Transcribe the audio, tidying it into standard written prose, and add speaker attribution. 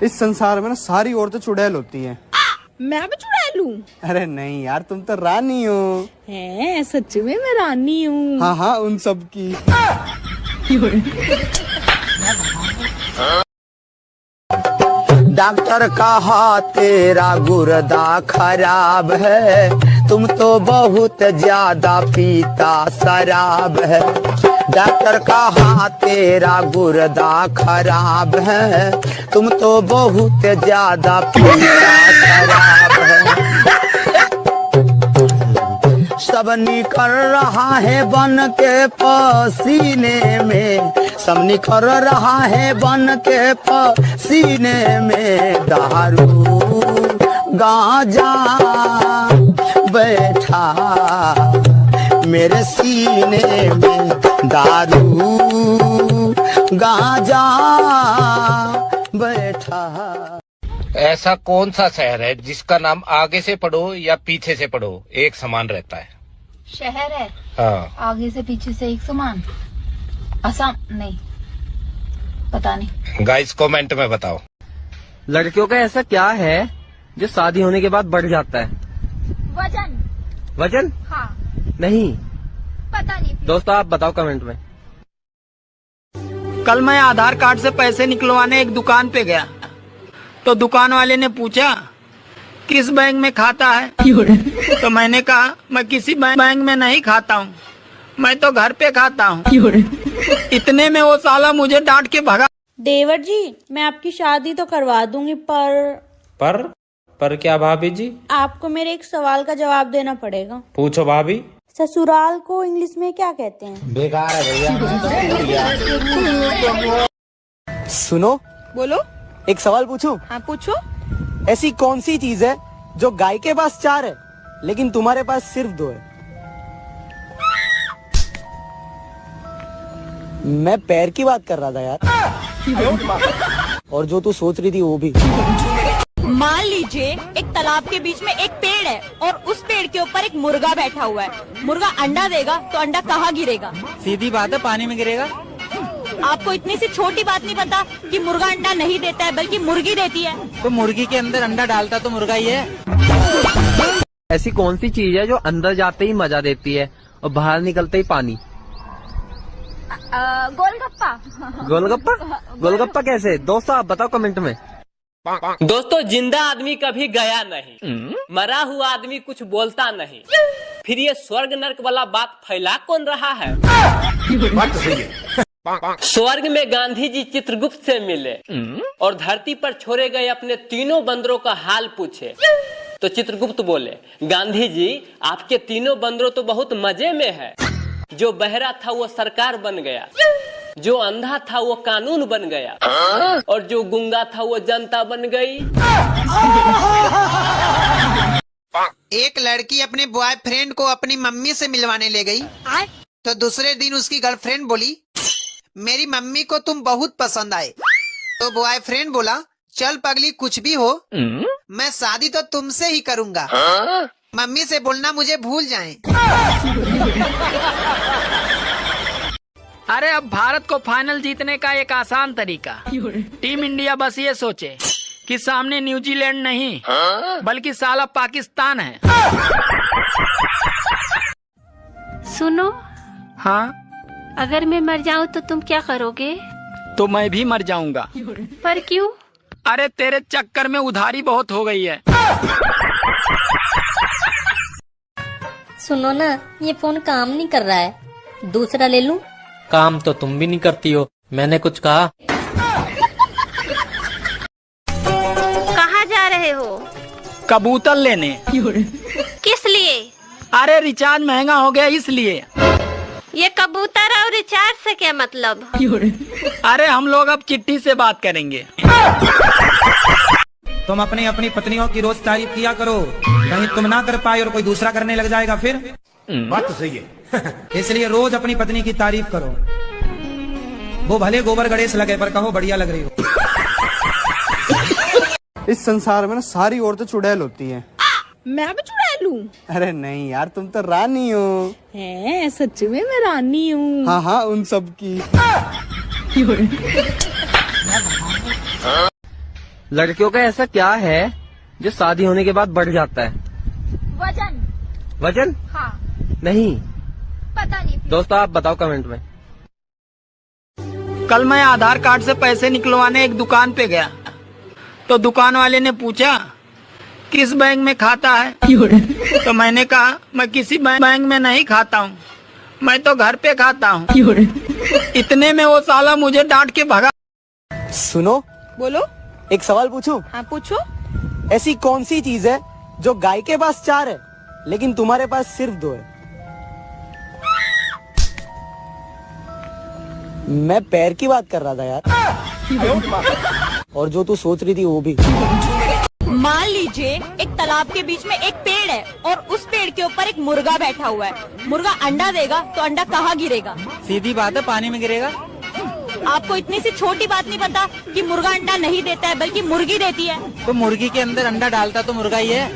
Speaker 1: इस संसार में ना सारी औरतें चुड़ैल होती हैं।
Speaker 2: मैं भी चुड़ैल हूँ?
Speaker 1: अरे नहीं यार, तुम तो रानी हो।
Speaker 2: है सच में मैं रानी हूँ?
Speaker 1: हाँ हाँ, उन सब की।
Speaker 3: डॉक्टर कहा तेरा गुर्दा खराब है, तुम तो बहुत ज्यादा पीता शराब है। डॉक्टर कहा तेरा गुर्दा खराब है, तुम तो बहुत ज्यादा पीता शराब है। सब निकल रहा है बन के पसीने में, सब निकल रहा है बन के पसीने में। दारू गांजा बैठा मेरे सीने में, दारू गांजा बैठा।
Speaker 4: ऐसा कौन सा शहर है जिसका नाम आगे से पढ़ो या पीछे से पढ़ो एक समान रहता है?
Speaker 5: शहर है?
Speaker 4: हाँ।
Speaker 5: आगे से पीछे से एक समान? असम? नहीं, पता नहीं।
Speaker 4: गाइस कमेंट में बताओ।
Speaker 6: लड़कियों का ऐसा क्या है जो शादी होने के बाद बढ़ जाता है?
Speaker 5: वजन।
Speaker 6: वजन?
Speaker 5: हाँ।
Speaker 6: नहीं
Speaker 5: पता नहीं।
Speaker 6: दोस्तों आप बताओ कमेंट में।
Speaker 7: कल मैं आधार कार्ड से पैसे निकलवाने एक दुकान पे गया तो दुकान वाले ने पूछा किस बैंक में खाता है? तो मैंने कहा मैं किसी बैंक में नहीं खाता हूँ, मैं तो घर पे खाता हूँ। इतने में वो साला मुझे डांट के भगा।
Speaker 2: देवर जी, मैं आपकी शादी तो करवा दूंगी, पर
Speaker 4: क्या भाभी जी?
Speaker 2: आपको मेरे एक सवाल का जवाब देना पड़ेगा।
Speaker 4: पूछो भाभी।
Speaker 2: ससुराल को इंग्लिश में क्या कहते हैं?
Speaker 4: बेकार है भैया।
Speaker 1: सुनो,
Speaker 2: बोलो।
Speaker 1: एक सवाल पूछूं?
Speaker 2: हाँ पूछो।
Speaker 1: ऐसी कौन सी चीज है जो गाय के पास 4 है लेकिन तुम्हारे पास सिर्फ 2 है? मैं पैर की बात कर रहा था यार। और जो तू सोच रही थी वो भी।
Speaker 8: मान लीजिए एक तालाब के बीच में एक पेड़ है और उस पेड़ के ऊपर एक मुर्गा बैठा हुआ है। मुर्गा अंडा देगा तो अंडा कहाँ गिरेगा?
Speaker 6: सीधी बात है, पानी में गिरेगा।
Speaker 8: आपको इतनी सी छोटी बात नहीं पता कि मुर्गा अंडा नहीं देता है बल्कि मुर्गी देती है?
Speaker 6: तो मुर्गी के अंदर अंडा डालता तो मुर्गा ही है। ऐसी कौन सी चीज है जो अंदर जाते ही मजा देती है और बाहर निकलते ही पानी?
Speaker 5: गोलगप्पा।
Speaker 6: गोलगप्पा? गोलगप्पा कैसे? दोस्तों आप बताओ कमेंट में।
Speaker 9: दोस्तों जिंदा आदमी कभी गया नहीं, मरा हुआ आदमी कुछ बोलता नहीं, फिर ये स्वर्ग नर्क वाला बात फैला कौन रहा है?
Speaker 4: बात तो सही है।
Speaker 9: स्वर्ग में गांधी जी चित्रगुप्त से मिले और धरती पर छोड़े गए अपने तीनों बंदरों का हाल पूछे तो चित्रगुप्त बोले, गांधी जी आपके तीनों बंदरों तो बहुत मजे में है। जो बहरा था वो सरकार बन गया, जो अंधा था वो कानून बन गया और जो गूंगा था वो जनता बन गई।
Speaker 10: एक लड़की अपने बॉयफ्रेंड को अपनी मम्मी से मिलवाने ले गई तो दूसरे दिन उसकी गर्लफ्रेंड बोली, मेरी मम्मी को तुम बहुत पसंद आए। तो बॉयफ्रेंड बोला, चल पगली कुछ भी हो, मैं शादी तो तुमसे ही करूँगा, मम्मी से बोलना मुझे भूल जाएं।
Speaker 7: अरे अब भारत को फाइनल जीतने का एक आसान तरीका, टीम इंडिया बस ये सोचे कि सामने न्यूजीलैंड नहीं बल्कि साला पाकिस्तान है।
Speaker 5: सुनो।
Speaker 7: हाँ?
Speaker 5: अगर मैं मर जाऊँ तो तुम क्या करोगे?
Speaker 7: तो मैं भी मर जाऊंगा।
Speaker 5: पर क्यों?
Speaker 7: अरे तेरे चक्कर में उधारी बहुत हो गई है।
Speaker 8: सुनो ना, ये फोन काम नहीं कर रहा है, दूसरा ले लूं?
Speaker 9: काम तो तुम भी नहीं करती हो, मैंने कुछ कहा?
Speaker 5: कहाँ जा रहे हो?
Speaker 7: कबूतर लेने।
Speaker 5: किस लिए?
Speaker 7: अरे रिचार्ज महंगा हो गया इसलिए।
Speaker 5: ये कबूतर और रिचार्ज से क्या मतलब?
Speaker 7: अरे हम लोग अब चिट्ठी से बात करेंगे।
Speaker 11: तुम अपनी अपनी पत्नियों की रोज तारीफ किया करो, कहीं तुम ना कर पाए और कोई दूसरा करने लग जाएगा फिर।
Speaker 4: बात तो सही है।
Speaker 11: इसलिए रोज अपनी पत्नी की तारीफ करो, वो भले गोबर गणेश लगे पर कहो बढ़िया लग रही हो।
Speaker 1: इस संसार में ना सारी औरतें चुड़ैल होती हैं।
Speaker 2: मैं भी चुड़ैल हूँ?
Speaker 1: अरे नहीं यार, तुम तो रानी हो।
Speaker 2: है सच में मैं रानी हूँ?
Speaker 1: हाँ हाँ, उन सब की।
Speaker 6: लड़कियों का ऐसा क्या है जो शादी होने के बाद बढ़ जाता है?
Speaker 5: वजन।
Speaker 6: वजन?
Speaker 5: हाँ।
Speaker 6: नहीं,
Speaker 5: पता नहीं।
Speaker 6: दोस्तों आप बताओ कमेंट में।
Speaker 7: कल मैं आधार कार्ड से पैसे निकलवाने एक दुकान पे गया, तो दुकान वाले ने पूछा किस बैंक में खाता है। तो मैंने कहा मैं किसी बैंक में नहीं खाता हूँ, मैं तो घर पे खाता हूँ। इतने में वो साला मुझे डांट के भगा।
Speaker 1: सुनो,
Speaker 2: बोलो।
Speaker 1: एक सवाल पूछूं?
Speaker 2: हाँ पूछो।
Speaker 1: ऐसी कौन सी चीज है जो गाय के पास 4 है लेकिन तुम्हारे पास सिर्फ 2 है? मैं पैर की बात कर रहा था यार। और जो तू सोच रही थी वो भी।
Speaker 8: मान लीजिए एक तालाब के बीच में एक पेड़ है और उस पेड़ के ऊपर एक मुर्गा बैठा हुआ है। मुर्गा अंडा देगा तो अंडा कहाँ गिरेगा?
Speaker 1: सीधी बात है, पानी में गिरेगा।
Speaker 8: आपको इतनी सी छोटी बात नहीं पता कि मुर्गा अंडा नहीं देता है बल्कि मुर्गी देती है।
Speaker 1: तो मुर्गी के अंदर अंडा डालता तो मुर्गा ही है।